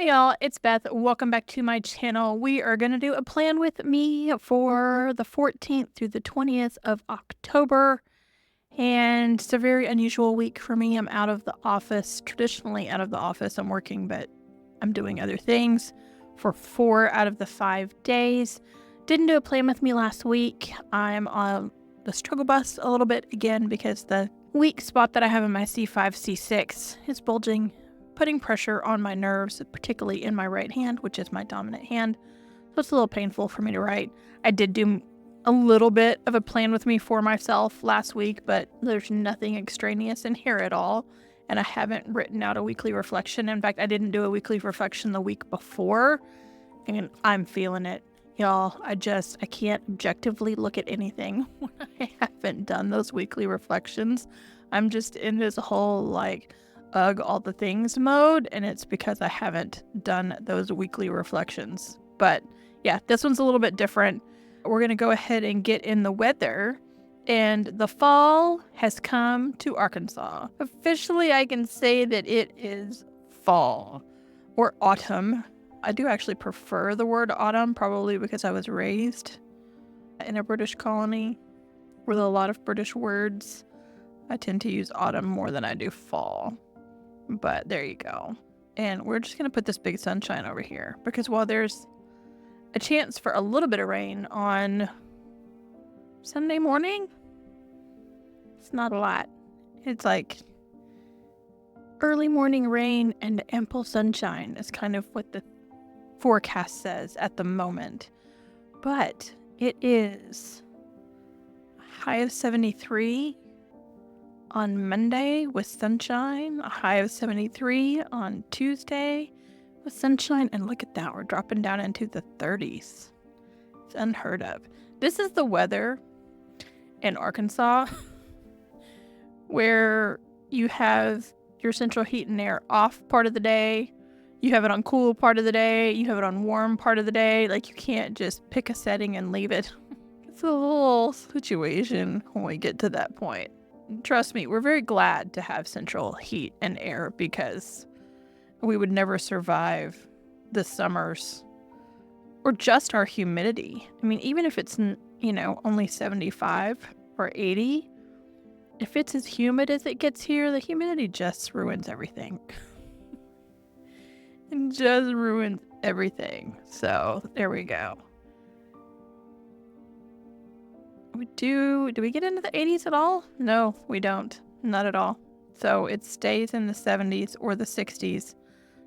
Hey y'all, it's Beth. Welcome back to my channel. We are going to do a plan with me for the 14th through the 20th of October. And it's a very unusual week for me. I'm out of the office, traditionally out of the office. I'm working, but I'm doing other things for 4 out of the 5 days. Didn't do a plan with me last week. I'm on the struggle bus a little bit again because the weak spot that I have in my C5, C6 is bulging, putting pressure on my nerves, particularly in my right hand, which is my dominant hand. So it's a little painful for me to write. I did do a little bit of a plan with me for myself last week, but there's nothing extraneous in here at all. And I haven't written out a weekly reflection. In fact, I didn't do a weekly reflection the week before, and I'm feeling it. Y'all, I can't objectively look at anything when I haven't done those weekly reflections. I'm just in this whole ugh, all the things mode, and it's because I haven't done those weekly reflections. But yeah, this one's a little bit different. We're going to go ahead and get in the weather, and the fall has come to Arkansas. Officially, I can say that it is fall or autumn. I do actually prefer the word autumn, probably because I was raised in a British colony with a lot of British words. I tend to use autumn more than I do fall. But there you go. And we're just going to put this big sunshine over here because while there's a chance for a little bit of rain on Sunday morning, it's not a lot. It's like early morning rain and ample sunshine is kind of what the forecast says at the moment. But it is a high of 73 on Monday with sunshine, a high of 73 on Tuesday with sunshine, and look at that, we're dropping down into the 30s. It's unheard of. This is the weather in Arkansas where you have your central heat and air off part of the day, you have it on cool part of the day, you have it on warm part of the day. Like, you can't just pick a setting and leave it. It's a whole situation when we get to that point. Trust me, we're very glad to have central heat and air because we would never survive the summers or just our humidity. I mean, even if it's, only 75 or 80, if it's as humid as it gets here, the humidity just ruins everything. It just ruins everything. So there we go. Do we get into the 80s at all? No, we don't. Not at all. So it stays in the 70s or the 60s,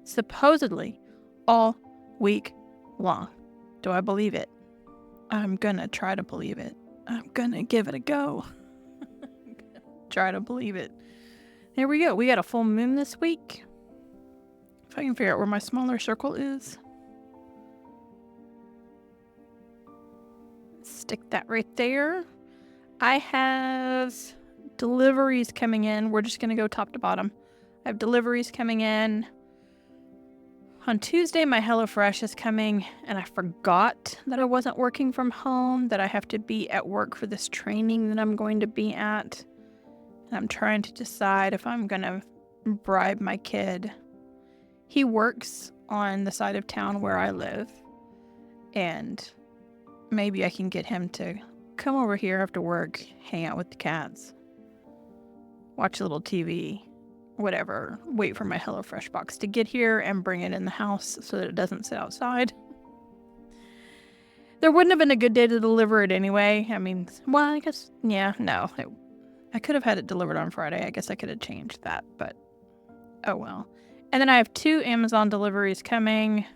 supposedly, all week long. Do I believe it? I'm gonna try to believe it. I'm gonna give it a go. Try to believe it. There we go. We got a full moon this week. If I can figure out where my smaller circle is. Stick that right there. I have deliveries coming in. We're just going to go top to bottom. I have deliveries coming in. On Tuesday, my HelloFresh is coming, and I forgot that I wasn't working from home, that I have to be at work for this training that I'm going to be at. And I'm trying to decide if I'm going to bribe my kid. He works on the side of town where I live, and maybe I can get him to come over here after work, hang out with the cats, watch a little TV, whatever, wait for my HelloFresh box to get here and bring it in the house so that it doesn't sit outside. There wouldn't have been a good day to deliver it anyway. I mean, well, I guess, yeah, no. I could have had it delivered on Friday. I guess I could have changed that, but oh well. And then I have 2 Amazon deliveries coming.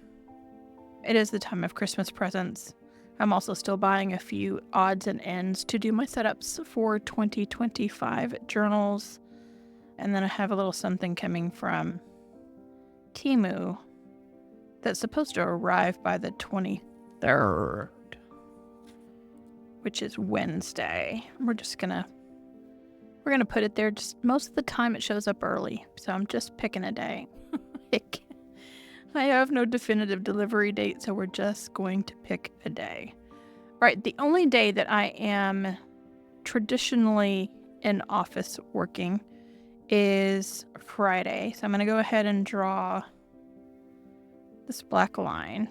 It is the time of Christmas presents. I'm also still buying a few odds and ends to do my setups for 2025 journals. And then I have a little something coming from Temu that's supposed to arrive by the 23rd, which is Wednesday. We're gonna put it there. Just most of the time it shows up early, so I'm just picking a day. I have no definitive delivery date, so we're just going to pick a day. Right, the only day that I am traditionally in office working is Friday. So I'm going to go ahead and draw this black line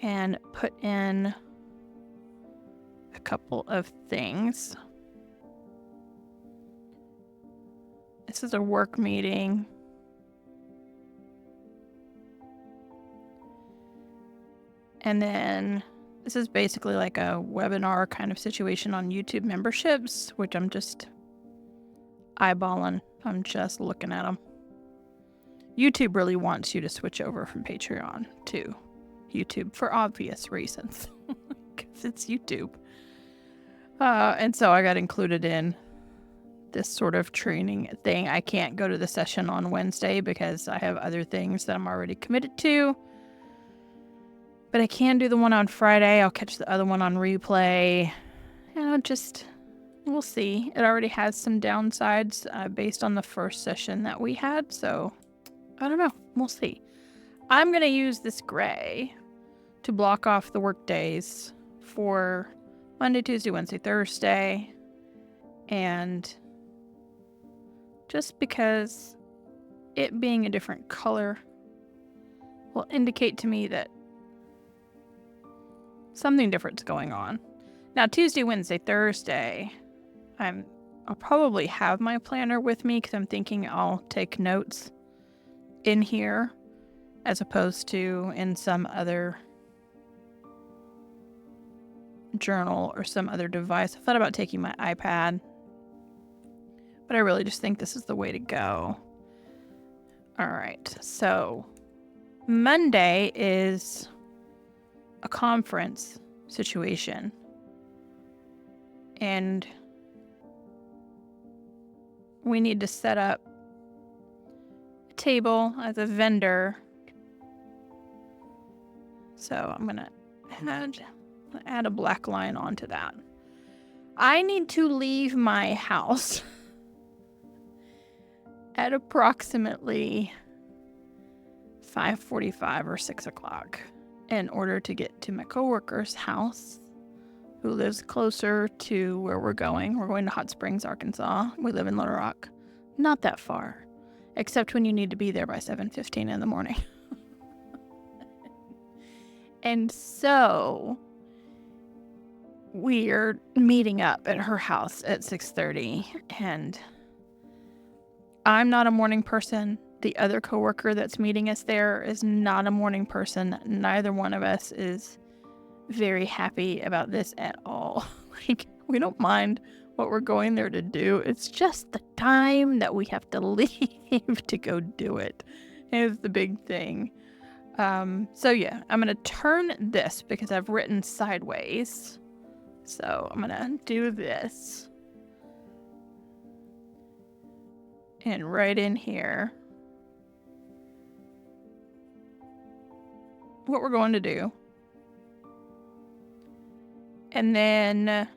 and put in a couple of things. This is a work meeting. And then this is basically like a webinar kind of situation on YouTube memberships, which I'm just eyeballing. I'm just looking at them. YouTube really wants you to switch over from Patreon to YouTube for obvious reasons, because it's YouTube. And so I got included in this sort of training thing. I can't go to the session on Wednesday because I have other things that I'm already committed to. But I can do the one on Friday. I'll catch the other one on replay. And we'll see. It already has some downsides based on the first session that we had. So I don't know. We'll see. I'm going to use this gray to block off the work days for Monday, Tuesday, Wednesday, Thursday. And just because it being a different color will indicate to me that something different's going on. Now, Tuesday, Wednesday, Thursday, I'll probably have my planner with me because I'm thinking I'll take notes in here as opposed to in some other journal or some other device. I thought about taking my iPad, but I really just think this is the way to go. All right, so Monday is a conference situation, and we need to set up a table as a vendor. So I'm gonna add a black line onto that. I need to leave my house at approximately 5:45 or 6 o'clock in order to get to my coworker's house, who lives closer to where we're going. We're going to Hot Springs, Arkansas. We live in Little Rock. Not that far, except when you need to be there by 7:15 in the morning. And so we're meeting up at her house at 6:30, and I'm not a morning person. The other coworker that's meeting us there is not a morning person. Neither one of us is very happy about this at all. Like, we don't mind what we're going there to do. It's just the time that we have to leave to go do it is the big thing. So yeah, I'm going to turn this because I've written sideways. So I'm going to do this. And right in here, what we're going to do. And then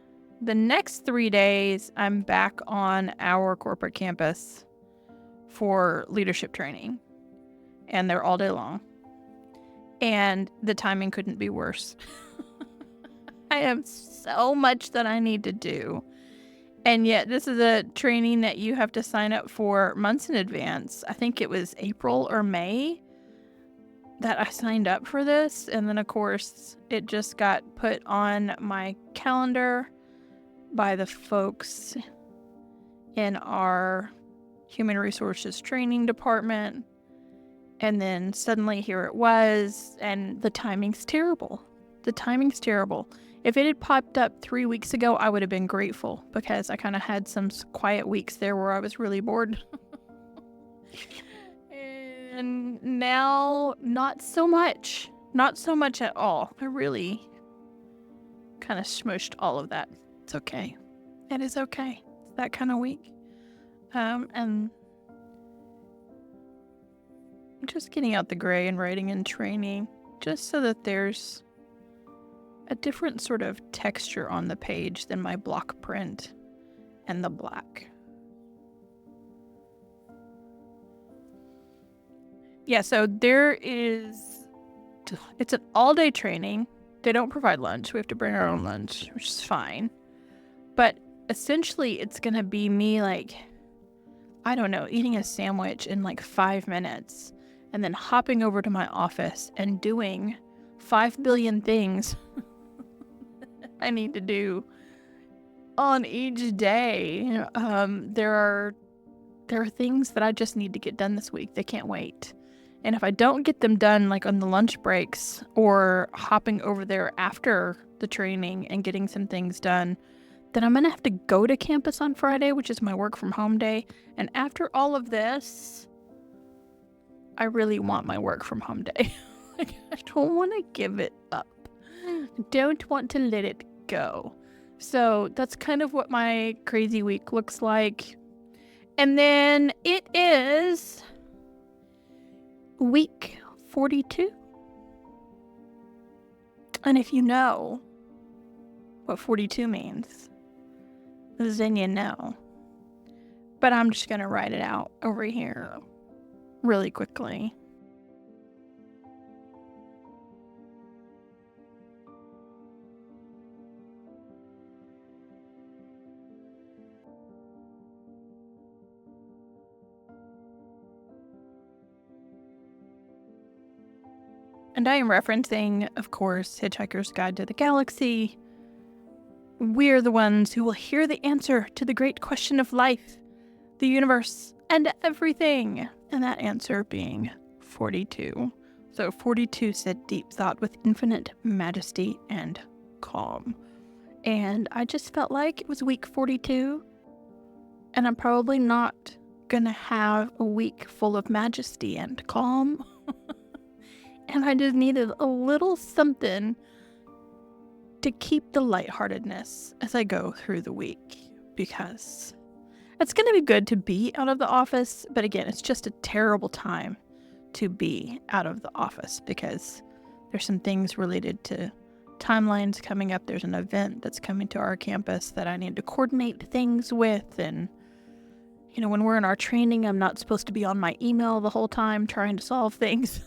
the next 3 days, I'm back on our corporate campus for leadership training. And they're all day long. And the timing couldn't be worse. I have so much that I need to do. And yet this is a training that you have to sign up for months in advance. I think it was April or May that I signed up for this. And then, of course, it just got put on my calendar by the folks in our human resources training department. And then suddenly here it was, and the timing's terrible. The timing's terrible. If it had popped up 3 weeks ago, I would have been grateful because I kind of had some quiet weeks there where I was really bored. And now, not so much. Not so much at all. I really kind of smushed all of that. It's okay. It is okay. It's that kind of week. And I'm just getting out the gray and writing in training just so that there's a different sort of texture on the page than my block print and the black. Yeah, so it's an all-day training. They don't provide lunch. We have to bring our own lunch, which is fine. But essentially, it's going to be me, like, I don't know, eating a sandwich in like 5 minutes and then hopping over to my office and doing 5 billion things I need to do on each day. There are things that I just need to get done this week. They can't wait. And if I don't get them done, like on the lunch breaks or hopping over there after the training and getting some things done, then I'm going to have to go to campus on Friday, which is my work from home day. And after all of this, I really want my work from home day. Like, I don't want to give it up. I don't want to let it go. So that's kind of what my crazy week looks like. And then it is week 42. And if you know what 42 means, then you know. But I'm just going to write it out over here really quickly. And I am referencing, of course, Hitchhiker's Guide to the Galaxy. We're the ones who will hear the answer to the great question of life, the universe, and everything. And that answer being 42. So 42 said deep thought with infinite majesty and calm. And I just felt like it was week 42. And I'm probably not gonna have a week full of majesty and calm. And I just needed a little something to keep the lightheartedness as I go through the week, because it's going to be good to be out of the office. But again, it's just a terrible time to be out of the office because there's some things related to timelines coming up. There's an event that's coming to our campus that I need to coordinate things with. And, you know, when we're in our training, I'm not supposed to be on my email the whole time trying to solve things.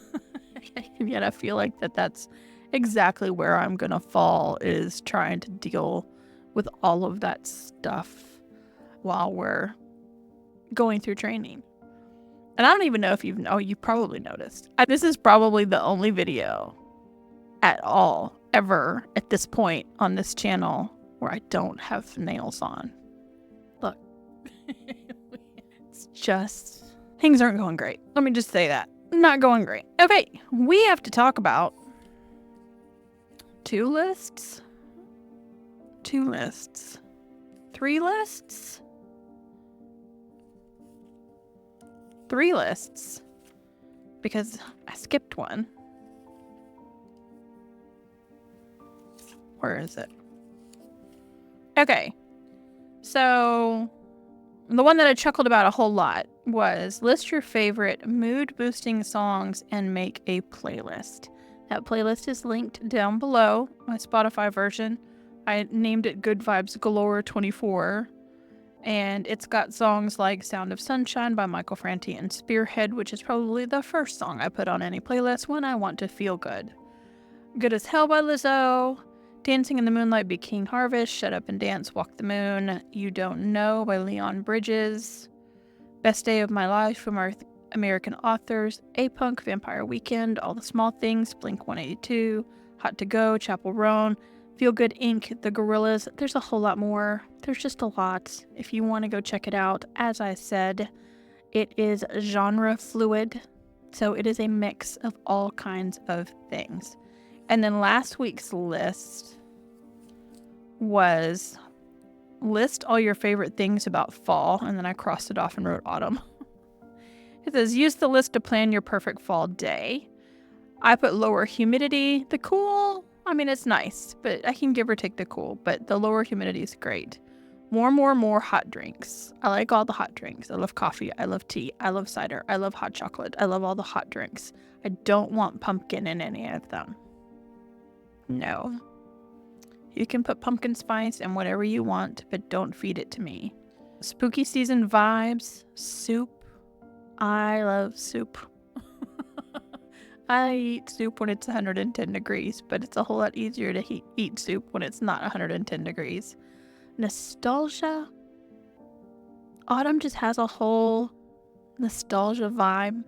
And yet I feel like that's exactly where I'm going to fall, is trying to deal with all of that stuff while we're going through training. And I don't even know if you've probably noticed. This is probably the only video at all ever at this point on this channel where I don't have nails on. Look, it's just, things aren't going great. Let me just say that. Not going great. Okay, we have to talk about two lists, 3 lists, 3 lists, because I skipped one. Where is it? Okay, so the one that I chuckled about a whole lot was list your favorite mood-boosting songs and make a playlist. That playlist is linked down below, my Spotify version. I named it Good Vibes Galore 24. And it's got songs like Sound of Sunshine by Michael Franti and Spearhead, which is probably the first song I put on any playlist when I want to feel good. Good as Hell by Lizzo, Dancing in the Moonlight by King Harvest, Shut Up and Dance, Walk the Moon, You Don't Know by Leon Bridges, Best Day of My Life from our American authors, A-Punk, Vampire Weekend, All the Small Things, Blink-182, Hot to Go, Chapel Roan, Feel Good Inc., The Gorillas. There's a whole lot more. There's just a lot. If you want to go check it out, as I said, it is genre fluid, so it is a mix of all kinds of things. And then last week's list was list all your favorite things about fall, and then I crossed it off and wrote autumn. It says use the list to plan your perfect fall day. I put lower humidity. The cool, I mean, it's nice, but I can give or take the cool, but the lower humidity is great. More hot drinks. I like all the hot drinks. I love coffee. I love tea. I love cider. I love hot chocolate. I love all the hot drinks. I don't want pumpkin in any of them. No. You can put pumpkin spice in whatever you want, but don't feed it to me. Spooky season vibes. Soup. I love soup. I eat soup when it's 110 degrees, but it's a whole lot easier to eat soup when it's not 110 degrees. Nostalgia. Autumn just has a whole nostalgia vibe.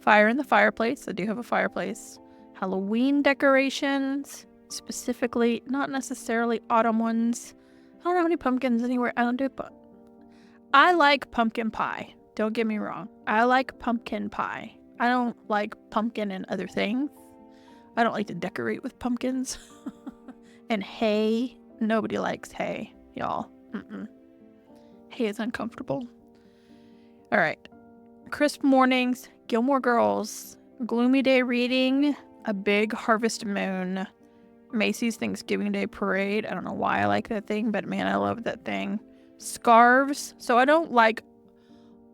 Fire in the fireplace. I do have a fireplace. Halloween decorations, specifically, not necessarily autumn ones. I don't have any pumpkins anywhere. I don't do it, but I like pumpkin pie. Don't get me wrong. I like pumpkin pie. I don't like pumpkin and other things. I don't like to decorate with pumpkins. And hay. Nobody likes hay, y'all. Hay is uncomfortable. All right. Crisp mornings, Gilmore Girls, gloomy day reading, a big harvest moon, Macy's Thanksgiving Day parade. I don't know why I like that thing, but man, I love that thing. Scarves. So I don't like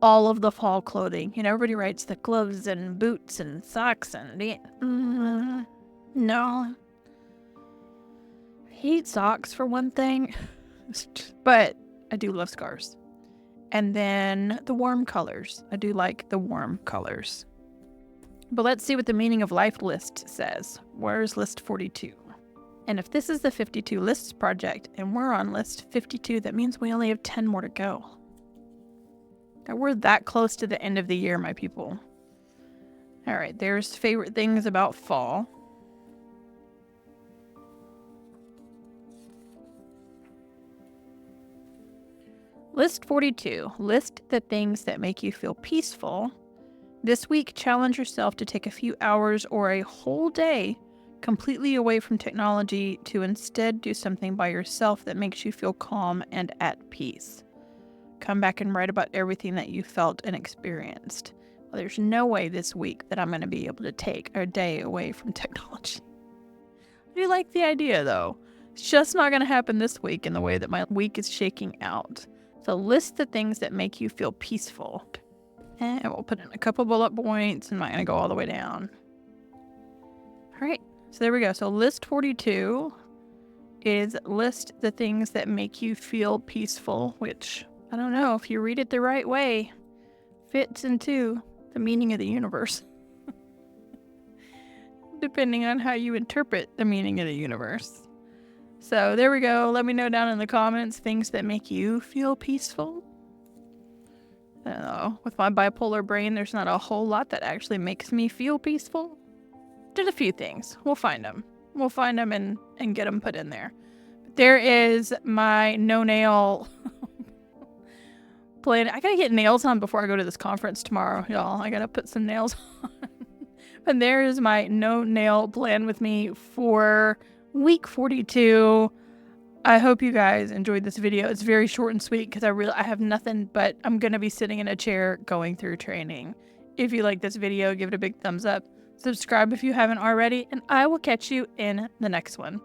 all of the fall clothing. You know, everybody writes the gloves and boots and socks and no. I hate socks for one thing, but I do love scarves. And then the warm colors. I do like the warm colors. But let's see what the meaning of life list says. Where's list 42? And if this is the 52 lists project and we're on list 52, that means we only have 10 more to go. Now we're that close to the end of the year, my people. All right, there's favorite things about fall. List 42. List the things that make you feel peaceful. This week, challenge yourself to take a few hours or a whole day completely away from technology to instead do something by yourself that makes you feel calm and at peace. Come back and write about everything that you felt and experienced. Well, there's no way this week that I'm going to be able to take a day away from technology. I do like the idea, though. It's just not going to happen this week in the way that my week is shaking out. So list the things that make you feel peaceful. And we'll put in a couple bullet points and I'm going to go all the way down. All right. So there we go. So list 42 is list the things that make you feel peaceful, which I don't know if you read it the right way, fits into the meaning of the universe. Depending on how you interpret the meaning of the universe. So there we go. Let me know down in the comments things that make you feel peaceful. I don't know. With my bipolar brain, there's not a whole lot that actually makes me feel peaceful. Just a few things. We'll find them. We'll find them and get them put in there. But there is my no nail plan. I gotta get nails on before I go to this conference tomorrow, y'all. I gotta put some nails on. And there is my no nail plan with me for week 42. I hope you guys enjoyed this video. It's very short and sweet because I have nothing, but I'm going to be sitting in a chair going through training. If you like this video, give it a big thumbs up. Subscribe if you haven't already, and I will catch you in the next one.